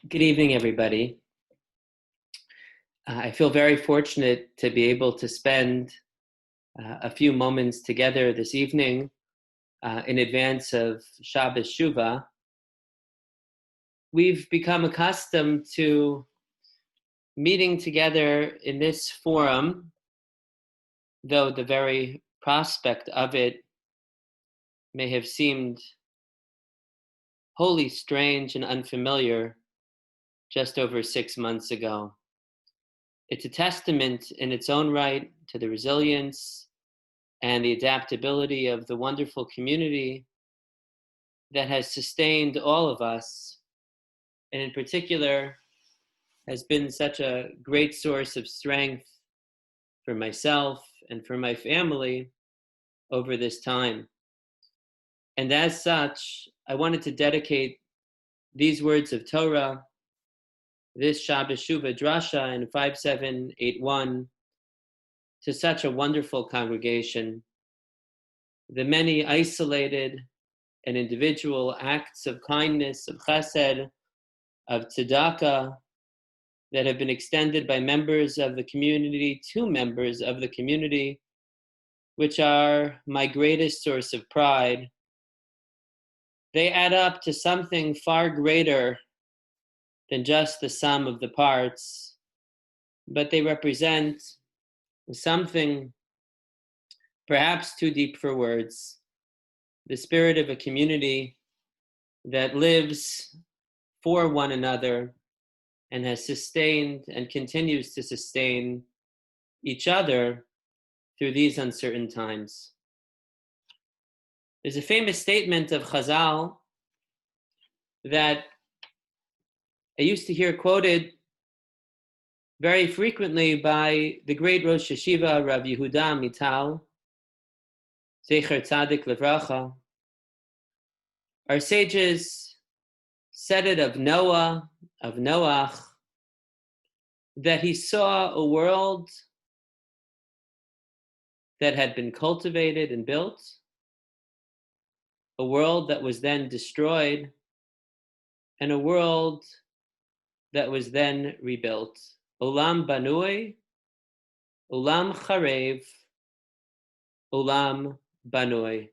Good evening, everybody. I feel very fortunate to be able to spend a few moments together this evening in advance of Shabbat Shuva. We've become accustomed to meeting together in this forum, though the very prospect of it may have seemed wholly strange and unfamiliar just over 6 months ago. It's a testament in its own right to the resilience and the adaptability of the wonderful community that has sustained all of us, and in particular has been such a great source of strength for myself and for my family over this time. And as such, I wanted to dedicate these words of Torah, this Shabbat Shuva Drasha in 5781, to such a wonderful congregation. The many isolated and individual acts of kindness, of chesed, of tzedakah that have been extended by members of the community to members of the community, which are my greatest source of pride. They add up to something far greater than just the sum of the parts, but they represent something perhaps too deep for words, the spirit of a community that lives for one another and has sustained and continues to sustain each other through these uncertain times. There's a famous statement of Chazal that I used to hear quoted very frequently by the great Rosh Yeshiva, Rav Yehuda Mital, Zecher Tzadik Levracha. Our sages said it of Noah, of Noach, that he saw a world that had been cultivated and built, a world that was then destroyed, and a world that was then rebuilt. Olam banui, olam charev, olam banui.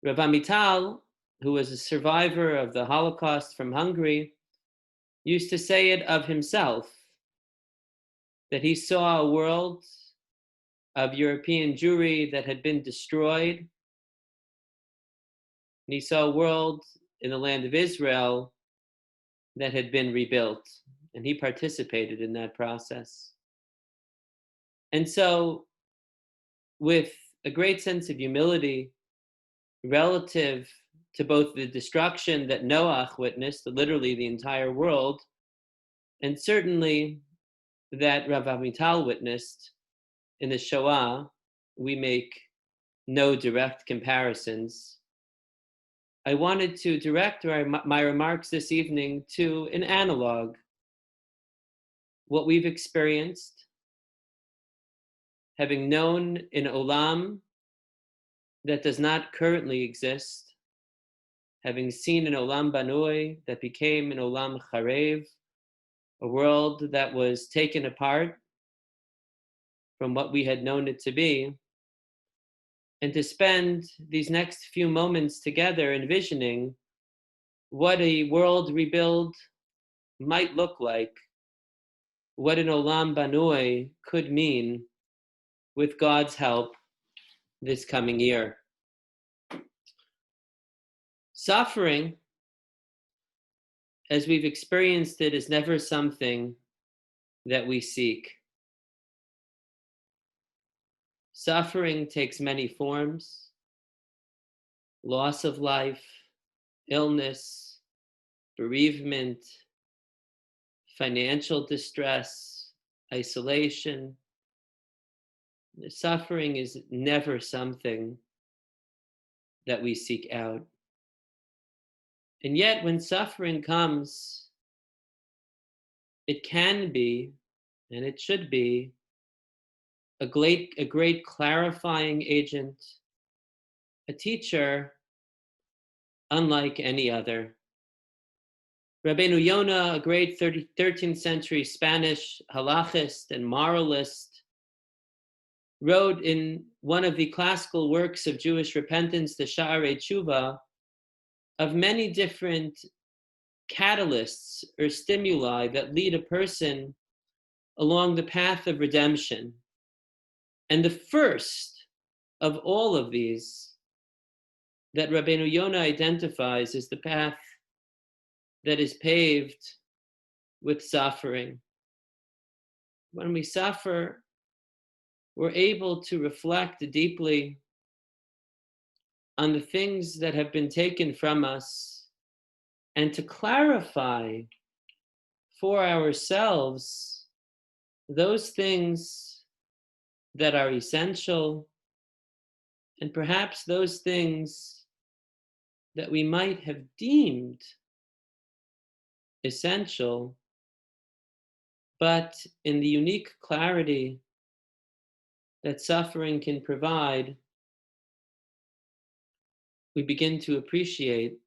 Rav Amital, who was a survivor of the Holocaust from Hungary, used to say it of himself, that he saw a world of European Jewry that had been destroyed, and he saw a world in the land of Israel that had been rebuilt, and he participated in that process. And so, with a great sense of humility relative to both the destruction that Noach witnessed, literally the entire world, and certainly that Rav Amital witnessed in the Shoah, we make no direct comparisons. I wanted to direct my remarks this evening to an analog, what we've experienced, having known an olam that does not currently exist, having seen an olam banui that became an olam charev, a world that was taken apart from what we had known it to be, and to spend these next few moments together envisioning what a world rebuild might look like, what an olam banui could mean with God's help this coming year. Suffering, as we've experienced it, is never something that we seek. Suffering takes many forms: loss of life, illness, bereavement, financial distress, isolation. Suffering is never something that we seek out. And yet, when suffering comes, it can be, and it should be, a great clarifying agent, a teacher unlike any other. Rabbeinu Yonah, a great 13th century Spanish halachist and moralist, wrote in one of the classical works of Jewish repentance, the Sha'arei Shuva, of many different catalysts or stimuli that lead a person along the path of redemption. And the first of all of these that Rabbeinu Yonah identifies is the path that is paved with suffering. When we suffer, we're able to reflect deeply on the things that have been taken from us and to clarify for ourselves those things that are essential and perhaps those things that we might have deemed essential, but in the unique clarity that suffering can provide, we begin to appreciate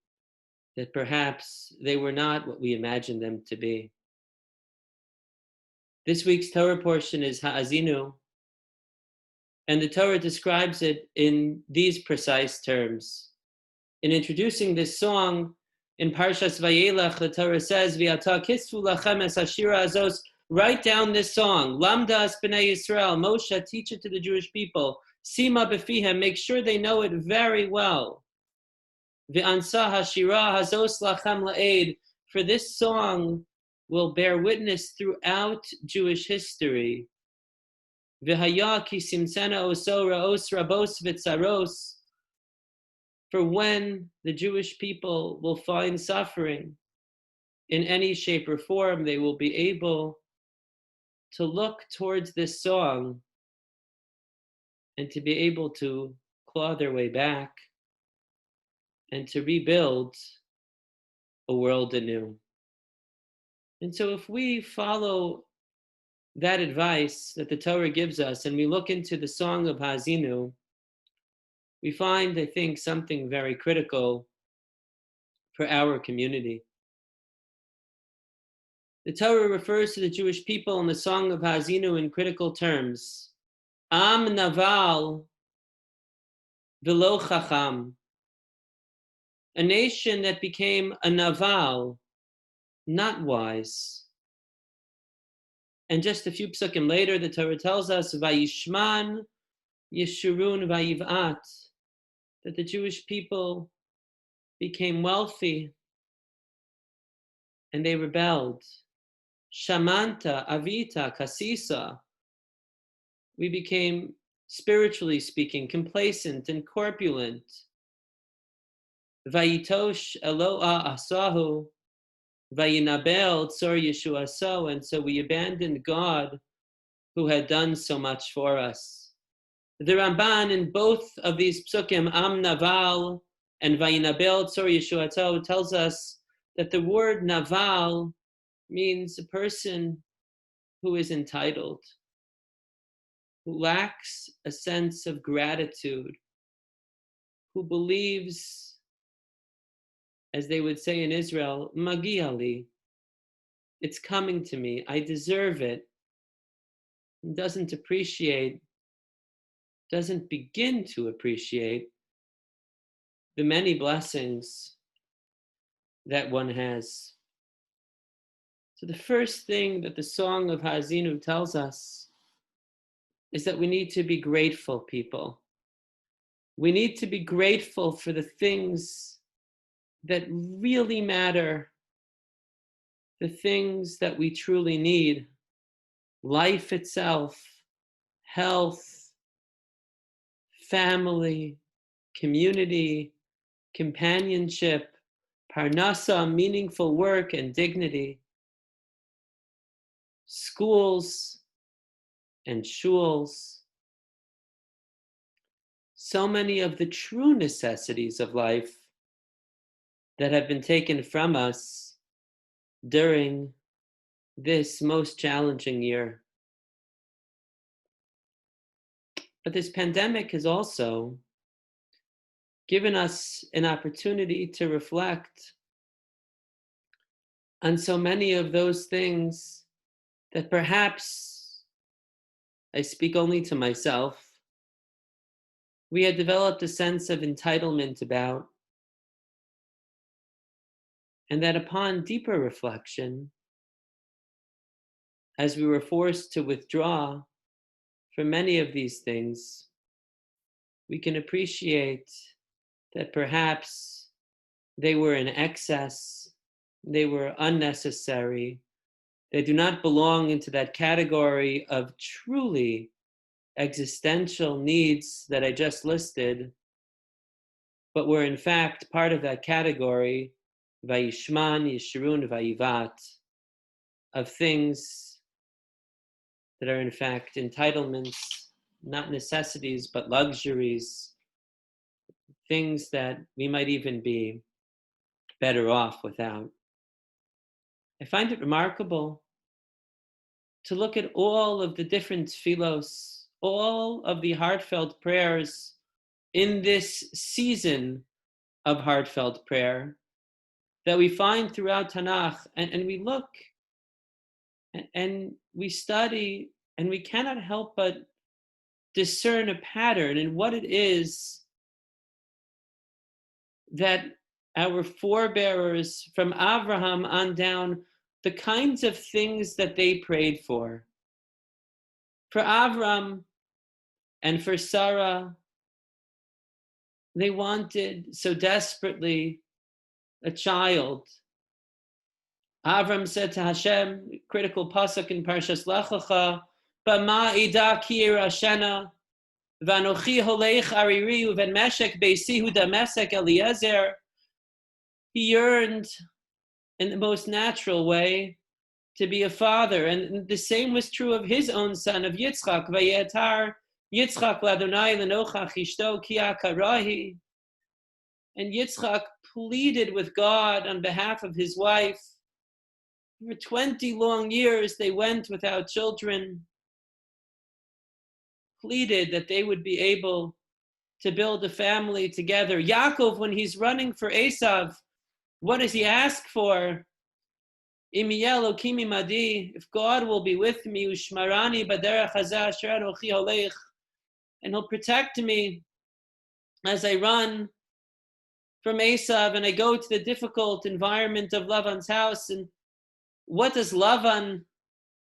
that perhaps they were not what we imagined them to be. This week's Torah portion is Ha'azinu, and the Torah describes it in these precise terms. In introducing this song, in Parshas Vayelech, the Torah says, V'ata kisvu lachem es hashira azos, write down this song, Lamda as b'nei Yisrael, Moshe, teach it to the Jewish people, Sima b'fihem, make sure they know it very well. V'ansa hashira hazos lachem la'ed, for this song will bear witness throughout Jewish history. V'haya ki simsena oso ra'os rabos v'tzaros, for when the Jewish people will find suffering in any shape or form, they will be able to look towards this song and to be able to claw their way back and to rebuild a world anew. And so if we follow that advice that the Torah gives us and we look into the song of Ha'azinu, we find, I think, something very critical for our community. The Torah refers to the Jewish people in the song of Ha'azinu in critical terms. Am naval v'lo chacham, a nation that became a naval, not wise. And just a few psukim later, the Torah tells us, Vayishman Yeshurun Vayivat, that the Jewish people became wealthy and they rebelled. Shamanta, Avita, Kasisa, we became, spiritually speaking, complacent and corpulent. Vayitosh Eloah Asahu, Vayinabel Tzor Yeshuaso, and so we abandoned God who had done so much for us. The Ramban in both of these psukim, Am Naval and Vayinabel Tzor Yeshuaso, tells us that the word Naval means a person who is entitled, who lacks a sense of gratitude, who believes, as they would say in Israel, Magi li, it's coming to me, I deserve it, and doesn't begin to appreciate the many blessings that one has. So the first thing that the song of Ha'azinu tells us is that we need to be grateful people. We need to be grateful for the things that really matter, the things that we truly need. Life itself, health, family, community, companionship, parnasa, meaningful work and dignity, schools and shuls. So many of the true necessities of life that have been taken from us during this most challenging year. But this pandemic has also given us an opportunity to reflect on so many of those things that perhaps I speak only to myself, we had developed a sense of entitlement about, and that upon deeper reflection, as we were forced to withdraw from many of these things, we can appreciate that perhaps they were in excess, they were unnecessary, they do not belong into that category of truly existential needs that I just listed, but were in fact part of that category, Vayishman, Yishrun, Vayivat, of things that are in fact entitlements, not necessities, but luxuries, things that we might even be better off without. I find it remarkable to look at all of the different tefillos, all of the heartfelt prayers in this season of heartfelt prayer that we find throughout Tanakh, and we look and we study, and we cannot help but discern a pattern in what it is that our forebearers from Abraham on down, the kinds of things that they prayed for. For Avram and for Sarah, they wanted so desperately a child. Avram said to Hashem, critical pasuk in Parshas Lech Lecha, "Bama ida ki irashena, v'anochi holech ariri uven meshek beisi hu damesek Eliezer." He yearned in the most natural way to be a father, and the same was true of his own son, of Yitzchak. Vayetar Yitzchak ladonai lenochach ishto ki akarahi. And Yitzchak pleaded with God on behalf of his wife. For 20 long years, they went without children, pleaded that they would be able to build a family together. Yaakov, when he's running for Esav, what does he ask for? If God will be with me, ushmarani baderech hazeh asher anochi holech, and he'll protect me as I run from Esav and I go to the difficult environment of Lavan's house. And what does Lavan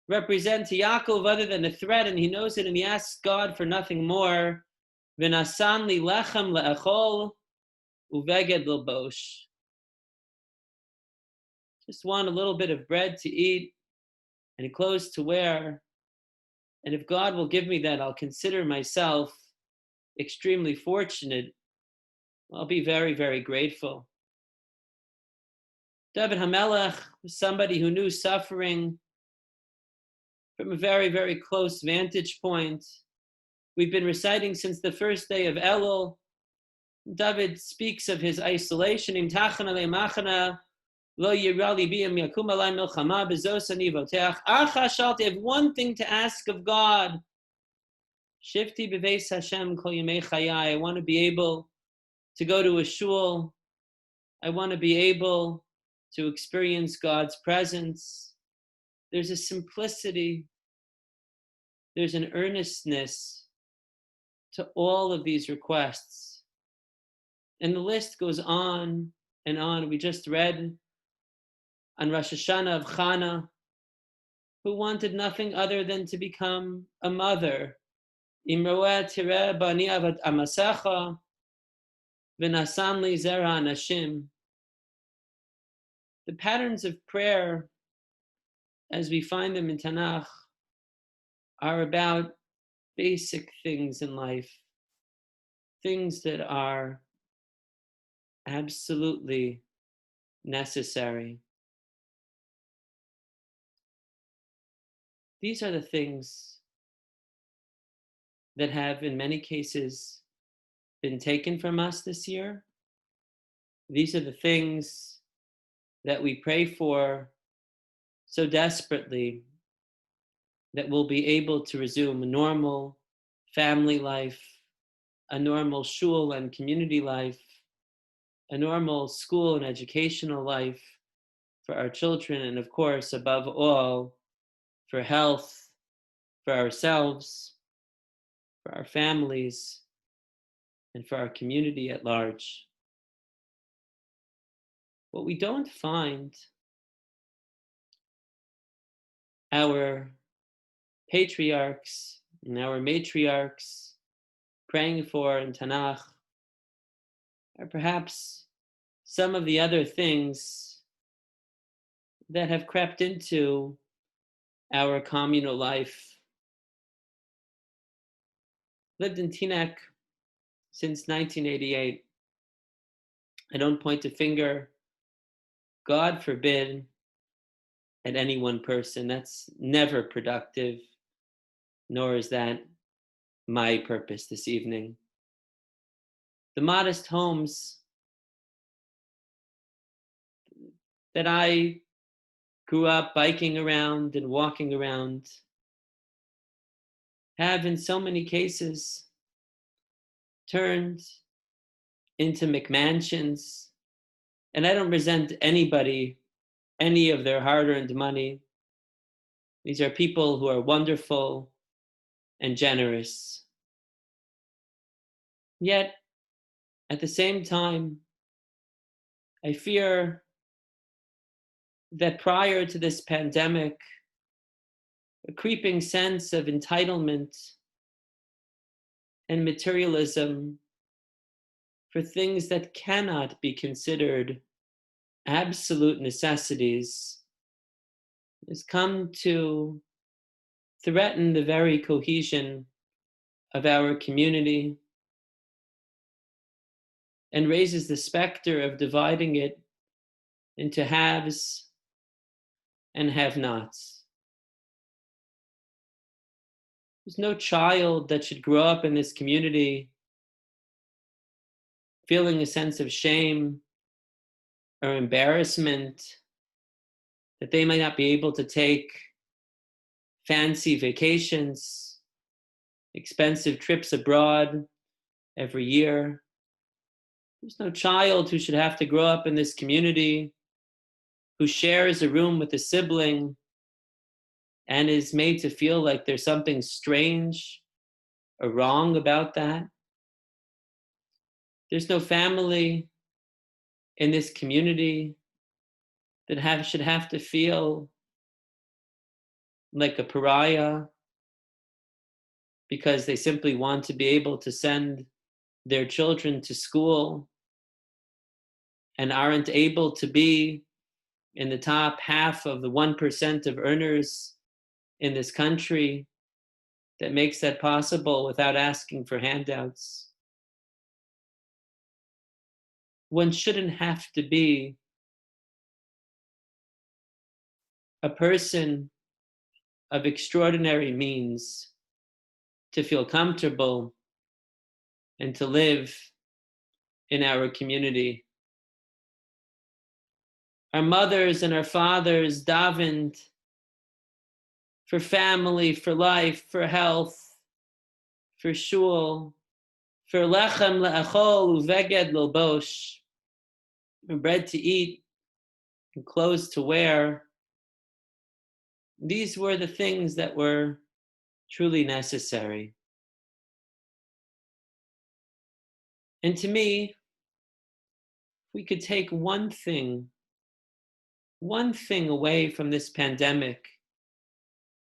represent to Yaakov other than a threat? And he knows it, and he asks God for nothing more. V'nasan li lechem le'echol uveged l'bosh. Just want a little bit of bread to eat and clothes to wear. And if God will give me that, I'll consider myself extremely fortunate. I'll be very, very grateful. David HaMelech was somebody who knew suffering from a very, very close vantage point. We've been reciting since the first day of Elul. David speaks of his isolation. Im tachan alei machana lo yirali biyam yakum alai milchama bezos ani voteach. Achashalti, I have one thing to ask of God. Shifti beveis Hashem kol yemei chayai. I want to be able to go to a shul. I want to be able to experience God's presence. There's a simplicity. There's an earnestness to all of these requests. And the list goes on and on. We just read on Rosh Hashanah of Chana, who wanted nothing other than to become a mother. Imroeh tireh bani avat amasecha v'nasan li zera anashim. The patterns of prayer, as we find them in Tanakh, are about basic things in life, things that are absolutely necessary. These are the things that have, in many cases, been taken from us this year. These are the things that we pray for so desperately, that we'll be able to resume a normal family life, a normal shul and community life, a normal school and educational life, for our children, and of course, above all, for health, for ourselves, for our families, and for our community at large. What we don't find our patriarchs and our matriarchs praying for in Tanakh are perhaps some of the other things that have crept into our communal life. Lived in Teaneck since 1988. I don't point a finger, God forbid, at any one person. That's never productive, nor is that my purpose this evening. The modest homes that I grew up biking around and walking around have, in so many cases, turned into McMansions. And I don't resent anybody, any of their hard earned money. These are people who are wonderful and generous. Yet, at the same time, I fear that prior to this pandemic, a creeping sense of entitlement and materialism for things that cannot be considered absolute necessities has come to threaten the very cohesion of our community and raises the specter of dividing it into haves and have-nots. There's no child that should grow up in this community feeling a sense of shame or embarrassment that they might not be able to take fancy vacations, expensive trips abroad every year. There's no child who should have to grow up in this community who shares a room with a sibling and is made to feel like there's something strange or wrong about that. There's no family in this community that should have to feel like a pariah because they simply want to be able to send their children to school and aren't able to be in the top half of the 1% of earners in this country that makes that possible without asking for handouts. One shouldn't have to be a person of extraordinary means to feel comfortable and to live in our community. Our mothers and our fathers davened for family, for life, for health, for shul, for lechem le'achol uveged l'bosh, for bread to eat and clothes to wear. These were the things that were truly necessary. And to me, if we could take one thing away from this pandemic,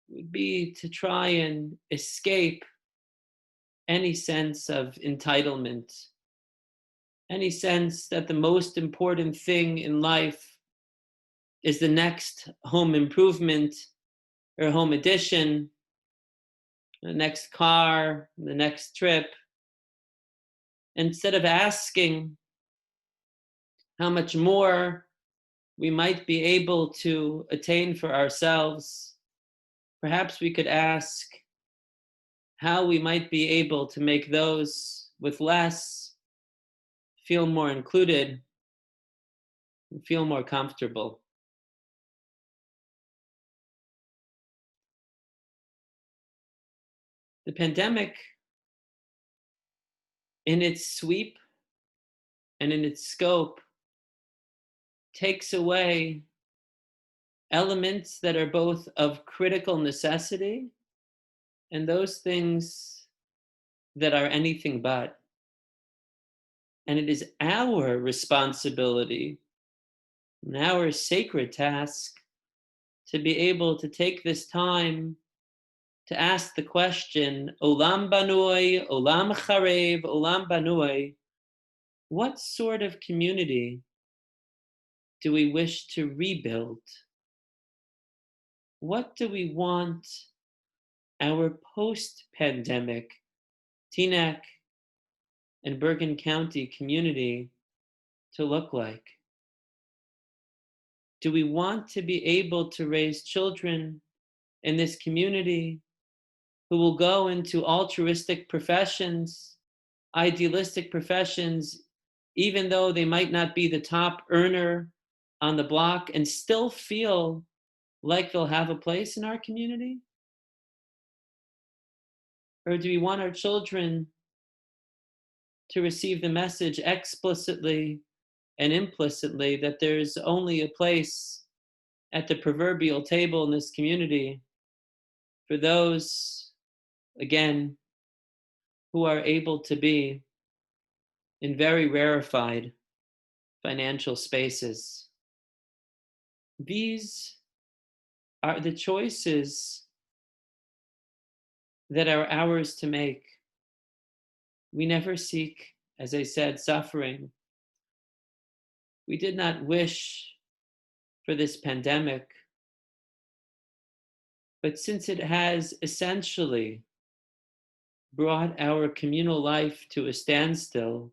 would be to try and escape any sense of entitlement, any sense that the most important thing in life is the next home improvement or home addition, the next car, the next trip. Instead of asking how much more we might be able to attain for ourselves, perhaps we could ask how we might be able to make those with less feel more included and feel more comfortable. The pandemic, in its sweep and in its scope, takes away elements that are both of critical necessity and those things that are anything but. And it is our responsibility and our sacred task to be able to take this time to ask the question, Olam Banui, Olam Charev, Olam Banui, what sort of community do we wish to rebuild? What do we want our post-pandemic Teaneck and Bergen County community to look like? Do we want to be able to raise children in this community who will go into altruistic professions, idealistic professions, even though they might not be the top earner on the block, and still feel like they'll have a place in our community? Or do we want our children to receive the message explicitly and implicitly that there's only a place at the proverbial table in this community for those, again, who are able to be in very rarefied financial spaces? These are the choices that are ours to make. We never seek, as I said, suffering. We did not wish for this pandemic, but since it has essentially brought our communal life to a standstill,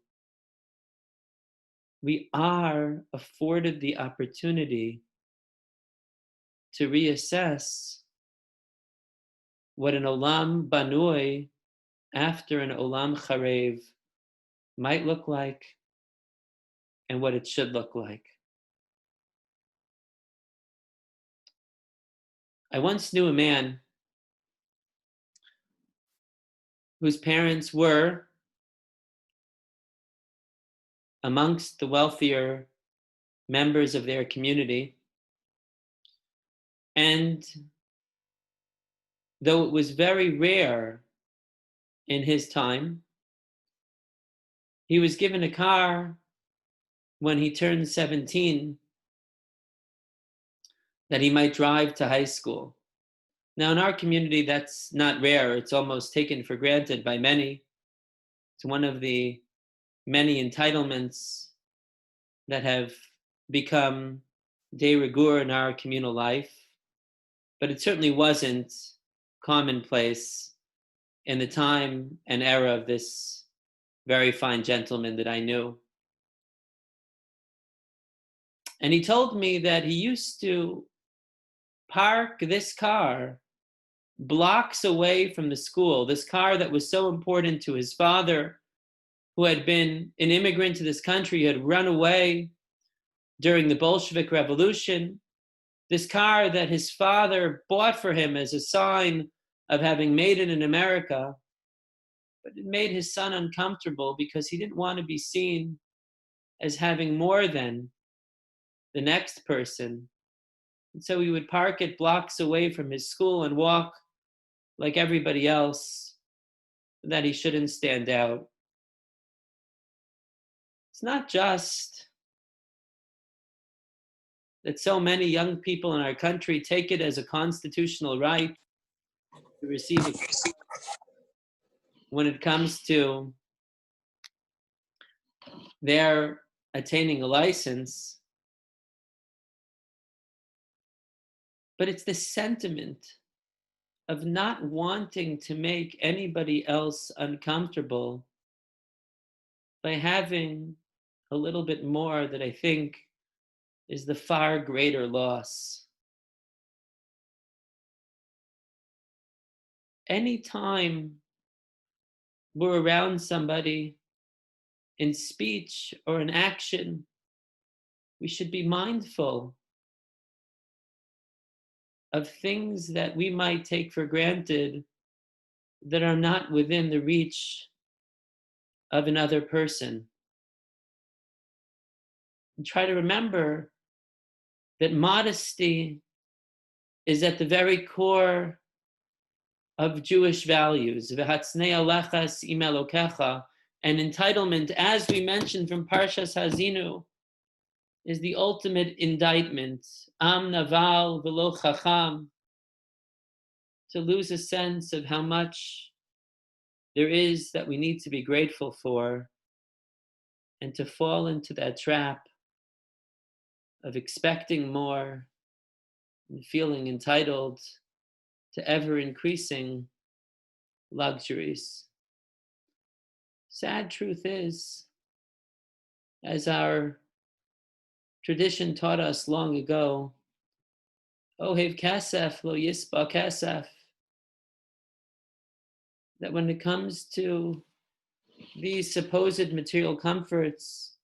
we are afforded the opportunity to reassess what an olam banui after an olam charev might look like and what it should look like. I once knew a man whose parents were amongst the wealthier members of their community. And though it was very rare in his time, he was given a car when he turned 17 that he might drive to high school. Now, in our community, that's not rare. It's almost taken for granted by many. It's one of the many entitlements that have become de rigueur in our communal life, but it certainly wasn't commonplace in the time and era of this very fine gentleman that I knew. And he told me that he used to park this car blocks away from the school, this car that was so important to his father, who had been an immigrant to this country, had run away during the Bolshevik Revolution, this car that his father bought for him as a sign of having made it in America, but it made his son uncomfortable because he didn't want to be seen as having more than the next person. And so he would park it blocks away from his school and walk like everybody else, that he shouldn't stand out. It's not just that so many young people in our country take it as a constitutional right to receive it when it comes to their attaining a license, but it's the sentiment of not wanting to make anybody else uncomfortable by having a little bit more that I think is the far greater loss. Anytime we're around somebody in speech or in action, we should be mindful of things that we might take for granted that are not within the reach of another person. And try to remember that modesty is at the very core of Jewish values. V'hatznei alechas im Elokecha, and entitlement, as we mentioned from Parshas Hazinu, is the ultimate indictment. Am naval v'lo chacham, to lose a sense of how much there is that we need to be grateful for, and to fall into that trap of expecting more and feeling entitled to ever increasing luxuries. Sad truth is, as our tradition taught us long ago, Ohev kasef lo yisba kasef, that when it comes to these supposed material comforts,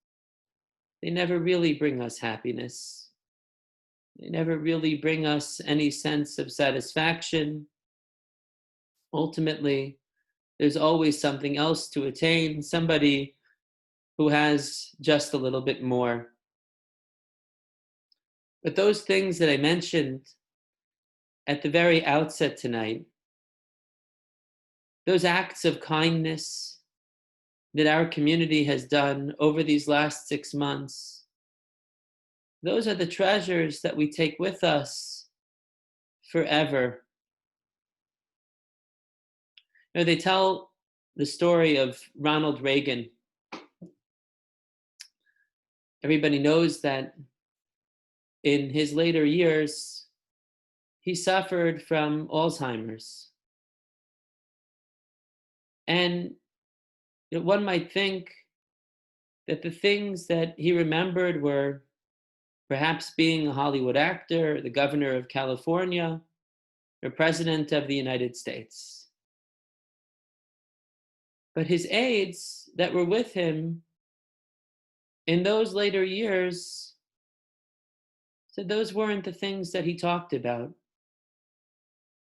they never really bring us happiness. They never really bring us any sense of satisfaction. Ultimately, there's always something else to attain, somebody who has just a little bit more. But those things that I mentioned at the very outset tonight, those acts of kindness that our community has done over these last 6 months, those are the treasures that we take with us forever. You know, they tell the story of Ronald Reagan. Everybody knows that in his later years, he suffered from Alzheimer's. And one might think that the things that he remembered were perhaps being a Hollywood actor, the governor of California, or president of the United States. But his aides that were with him in those later years said those weren't the things that he talked about.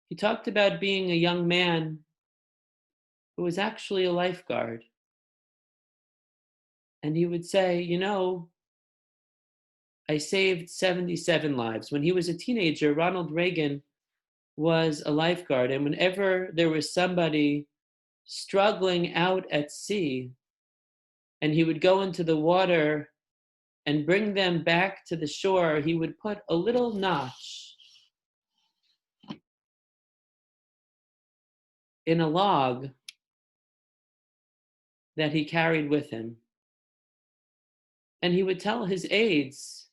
He talked about being a young man who was actually a lifeguard. And he would say, you know, I saved 77 lives. When he was a teenager, Ronald Reagan was a lifeguard. And whenever there was somebody struggling out at sea, and he would go into the water and bring them back to the shore, he would put a little notch in a log that he carried with him. And he would tell his aides,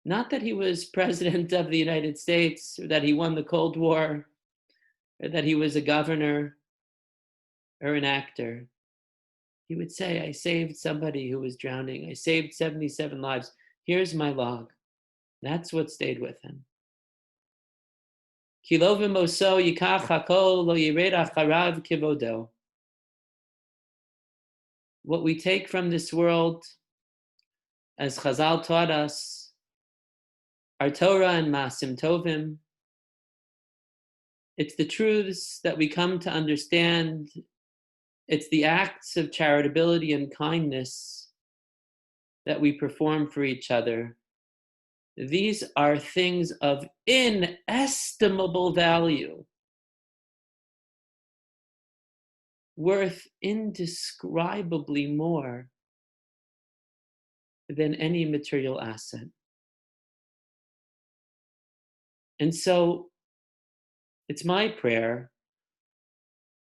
not that he was president of the United States, or that he won the Cold War, or that he was a governor or an actor. He would say, I saved somebody who was drowning. I saved 77 lives. Here's my log. That's what stayed with him. What we take from this world, as Chazal taught us, our Torah and Masim Tovim, it's the truths that we come to understand. It's the acts of charitability and kindness that we perform for each other. These are things of inestimable value, worth indescribably more than any material asset. And so it's my prayer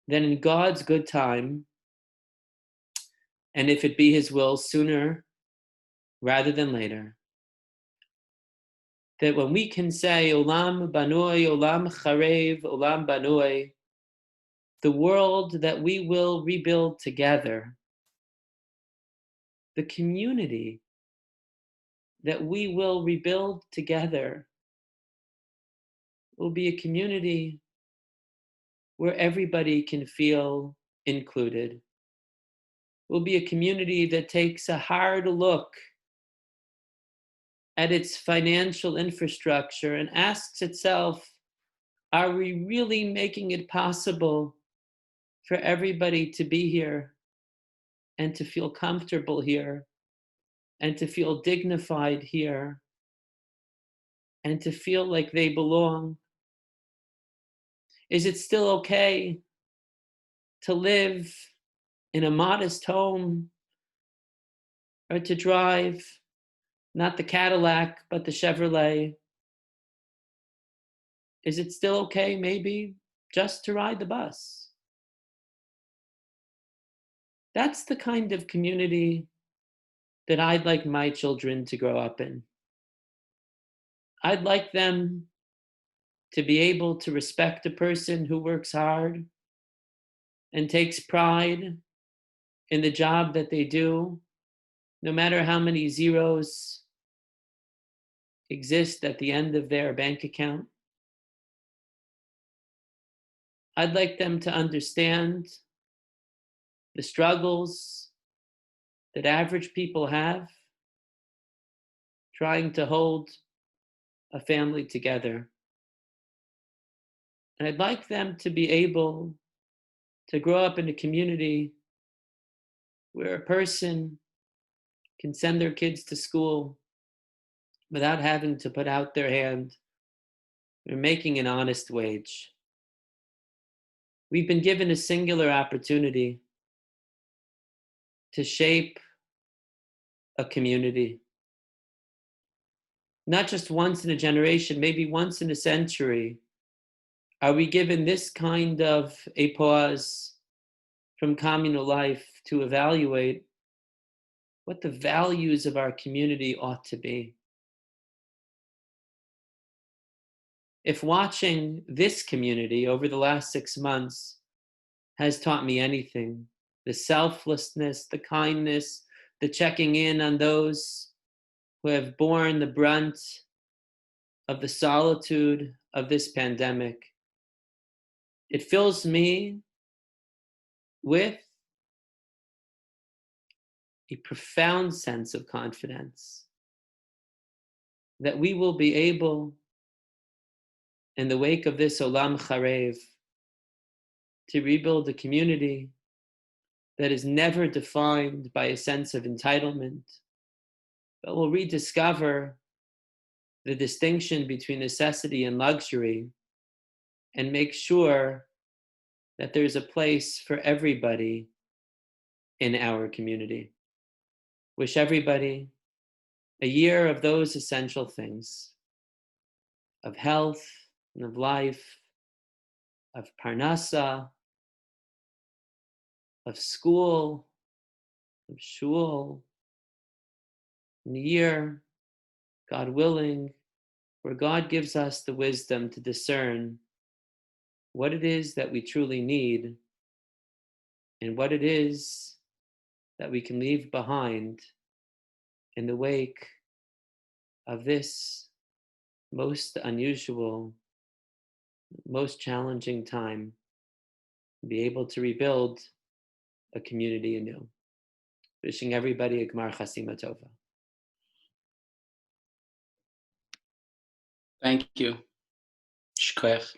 that in God's good time, and if it be his will, sooner rather than later, that when we can say, Olam banoi, Olam charev, Olam banoi, the world that we will rebuild together, the community that we will rebuild together, will be a community where everybody can feel included. Will be a community that takes a hard look at its financial infrastructure and asks itself, are we really making it possible for everybody to be here and to feel comfortable here and to feel dignified here and to feel like they belong? Is it still okay to live in a modest home or to drive not the Cadillac, but the Chevrolet? Is it still okay, maybe, just to ride the bus? That's the kind of community that I'd like my children to grow up in. I'd like them to be able to respect a person who works hard and takes pride in the job that they do, no matter how many zeros exist at the end of their bank account. I'd like them to understand the struggles that average people have trying to hold a family together. And I'd like them to be able to grow up in a community where a person can send their kids to school without having to put out their hand or making an honest wage. We've been given a singular opportunity to shape a community. Not just once in a generation, maybe once in a century, are we given this kind of a pause from communal life to evaluate what the values of our community ought to be. If watching this community over the last 6 months has taught me anything, the selflessness, the kindness, the checking in on those who have borne the brunt of the solitude of this pandemic, it fills me with a profound sense of confidence that we will be able, in the wake of this Olam Charev, to rebuild a community that is never defined by a sense of entitlement, but will rediscover the distinction between necessity and luxury and make sure that there's a place for everybody in our community. Wish everybody a year of those essential things, of health and of life, of parnasa, of school, of shul, and a year, God willing, where God gives us the wisdom to discern what it is that we truly need and what it is that we can leave behind in the wake of this most unusual, most challenging time, be able to rebuild a community anew. Wishing everybody a Gmar Chasima Tova. Thank you. Shkoyach.